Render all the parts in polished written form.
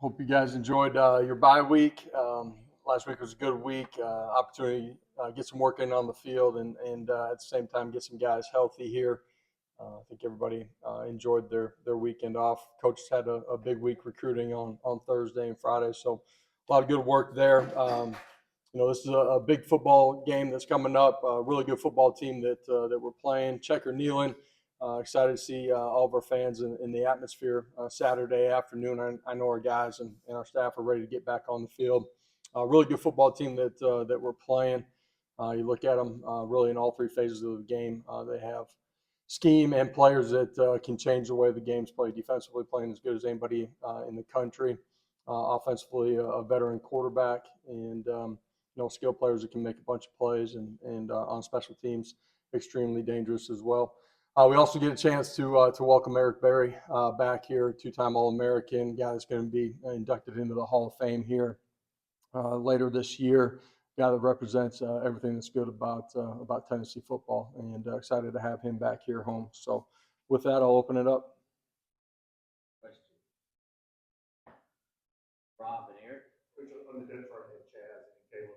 Hope you guys enjoyed your bye week. Last week was a good week. Opportunity get some work in on the field and at the same time get some guys healthy here. I think everybody enjoyed their weekend off. Coaches had a big week recruiting on Thursday and Friday, so a lot of good work there. This is a big football game that's coming up. A really good football team that we're playing. Checker Neyland. Excited to see all of our fans in the atmosphere Saturday afternoon. I know our guys and our staff are ready to get back on the field. Really good football team that we're playing. You look at them really in all three phases of the game. They have scheme and players that can change the way the game's played. Defensively, playing as good as anybody in the country. Offensively, a veteran quarterback and skilled players that can make a bunch of plays and on special teams, extremely dangerous as well. We also get a chance to welcome Eric Berry back here, two-time All-American, guy that's going to be inducted into the Hall of Fame here later this year. Guy that represents everything that's good about Tennessee football, and excited to have him back here home. So, with that, I'll open it up. Question. Rob and Eric. On the depth chart, they have Chaz and Caleb.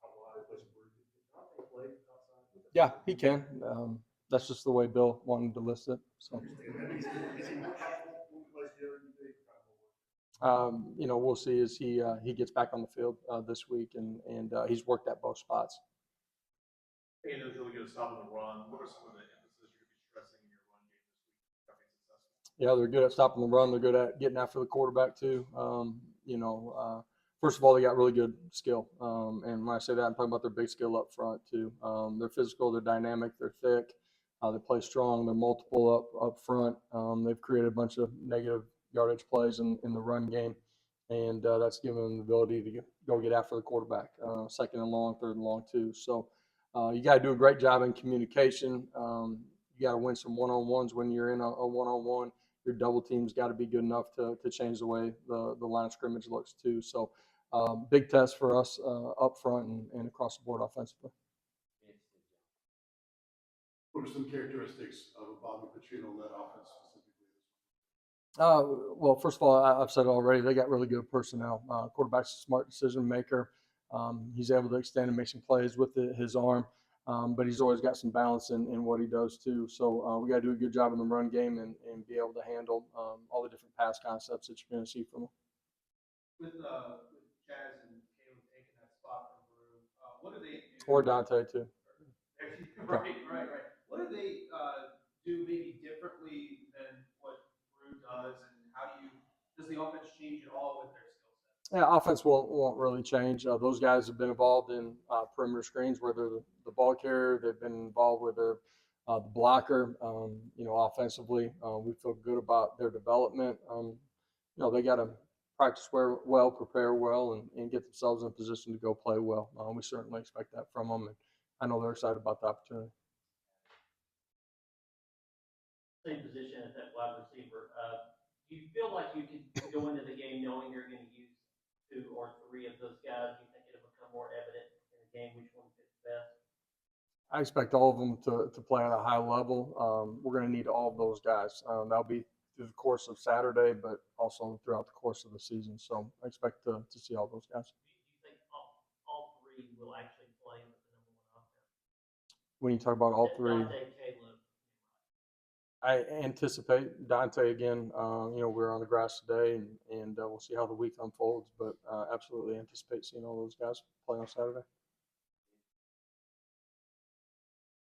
How wide is Bruce? Can they play outside? Yeah, he can. That's just the way Bill wanted to list it. So. We'll see as he gets back on the field this week, and he's worked at both spots. And they're really good at stopping the run. What are some of the emphasis you're going to be stressing in your run game this week to be successful? Yeah, they're good at stopping the run. They're good at getting after the quarterback too. First of all, they got really good skill, and when I say that, I'm talking about their big skill up front too. They're physical, they're dynamic, they're thick, they play strong, they're multiple up front. They've created a bunch of negative yardage plays in the run game, and that's given them the ability to go get after the quarterback, second and long, third and long too. So you got to do a great job in communication. You got to win some one-on-ones when you're in a one-on-one. Your double team's got to be good enough to change the way the line of scrimmage looks too. So big test for us up front and across the board offensively. What are some characteristics of a Bobby Petrino-led offense specifically? Well, first of all, I've said it already. They got really good personnel. Quarterback's a smart decision maker. He's able to extend and make some plays with his arm, but he's always got some balance in what he does too. So we got to do a good job in the run game and be able to handle all the different pass concepts that you're going to see from him. With Chaz and Caleb taking that spot from Brew, what do they do? Or Dante too. Right. What do they do maybe differently than what Brew does, and does the offense change at all with their skill set? Yeah, offense won't really change. Those guys have been involved in perimeter screens where they're the ball carrier. They've been involved with the blocker. Offensively, we feel good about their development. They got to practice well, prepare well, and get themselves in a position to go play well. We certainly expect that from them, and I know they're excited about the opportunity. Same position as that wide receiver. Do you feel like you can go into the game knowing you're going to use two or three of those guys? Do you think it'll become more evident in the game which one fits best? I expect all of them to play at a high level. We're going to need all of those guys. That'll be through the course of Saturday, but also throughout the course of the season. So I expect to see all those guys. Do you think all three will actually play with the number one offense? When you talk about all three, Dante, Caleb. I anticipate Dante again. We're on the grass today, and we'll see how the week unfolds. But absolutely anticipate seeing all those guys play on Saturday.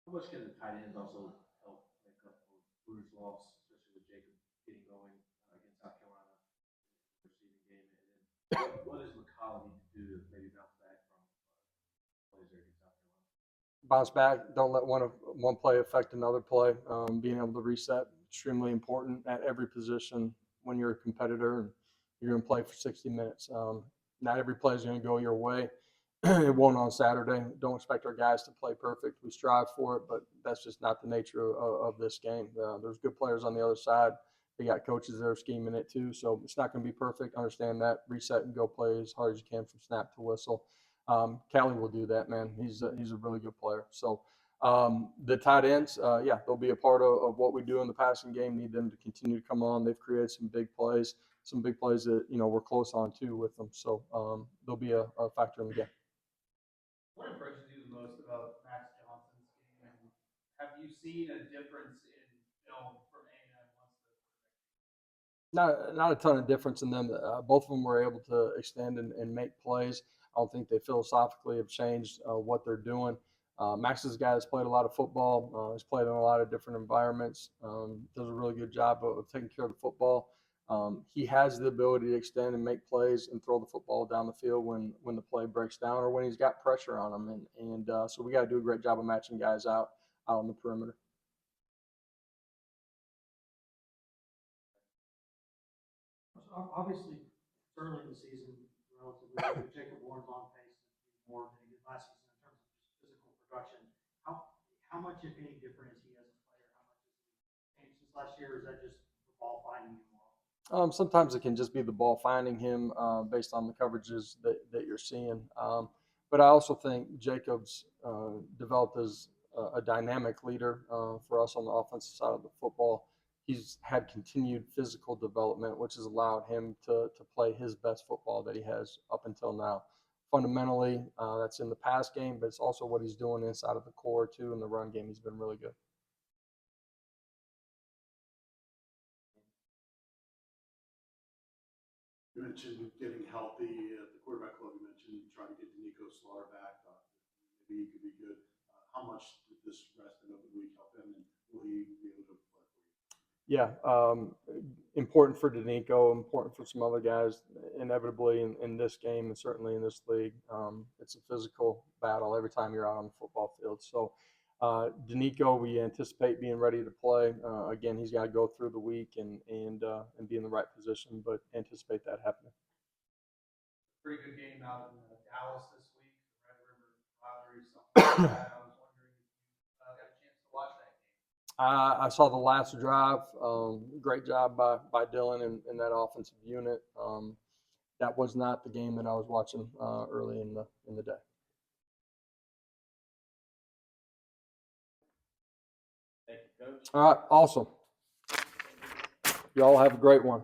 How much can the tight ends also help make up for Brew's loss, especially with Jacob getting going against South Carolina receiving game? And then what does McCollum need to do to maybe bounce back from plays there against South Carolina? Bounce back. Don't let one play affect another play. Being able to reset, extremely important at every position when you're a competitor and you're going to play for 60 minutes. Not every play is going to go your way. It won't on Saturday. Don't expect our guys to play perfect. We strive for it, but that's just not the nature of this game. There's good players on the other side. They got coaches that are scheming it too, so it's not going to be perfect. Understand that. Reset and go play as hard as you can from snap to whistle. Callie will do that, man. He's a really good player. So The tight ends, yeah, they'll be a part of what we do in the passing game. Need them to continue to come on. They've created some big plays that we're close on too with them. So they'll be a factor in the game. What impresses you the most about Max Johnson's game, and have you seen a difference in film from A&M once the Not a ton of difference in them. Both of them were able to extend and make plays. I don't think they philosophically have changed what they're doing. Max is a guy that's played a lot of football. He's played in a lot of different environments. Does a really good job of taking care of the football. He has the ability to extend and make plays and throw the football down the field when the play breaks down or when he's got pressure on him. And so we got to do a great job of matching guys out on the perimeter. Obviously, early in the season, relatively early, Jacob Warren's on pace to be more than he did last season in terms of just physical production. How much, if any, different is he as a player? How much has he changed since last year, or is that just the ball finding him more? Sometimes it can just be the ball finding him based on the coverages that you're seeing. But I also think Jacobs developed as a dynamic leader for us on the offensive side of the football. He's had continued physical development, which has allowed him to play his best football that he has up until now. Fundamentally, that's in the pass game, but it's also what he's doing inside of the core, too, in the run game. He's been really good. You mentioned getting healthy at the quarterback club. You mentioned trying to get Nico Slaughter back. Maybe he could be good. How much did this rest and open week help him, and will he be able to play for you? Yeah, important for Danico, important for some other guys. Inevitably in this game and certainly in this league, it's a physical battle every time you're out on the football field. So Danico, we anticipate being ready to play. Again, he's got to go through the week and be in the right position, but anticipate that happening. pretty good game out in Dallas this week, the Red River rivalry, something like that. I was wondering if you got a chance to watch that game. I saw the last drive. Great job by Dylan and that offensive unit. That was not the game that I was watching early in the day. Thank you, Coach. All right, awesome. Y'all have a great one.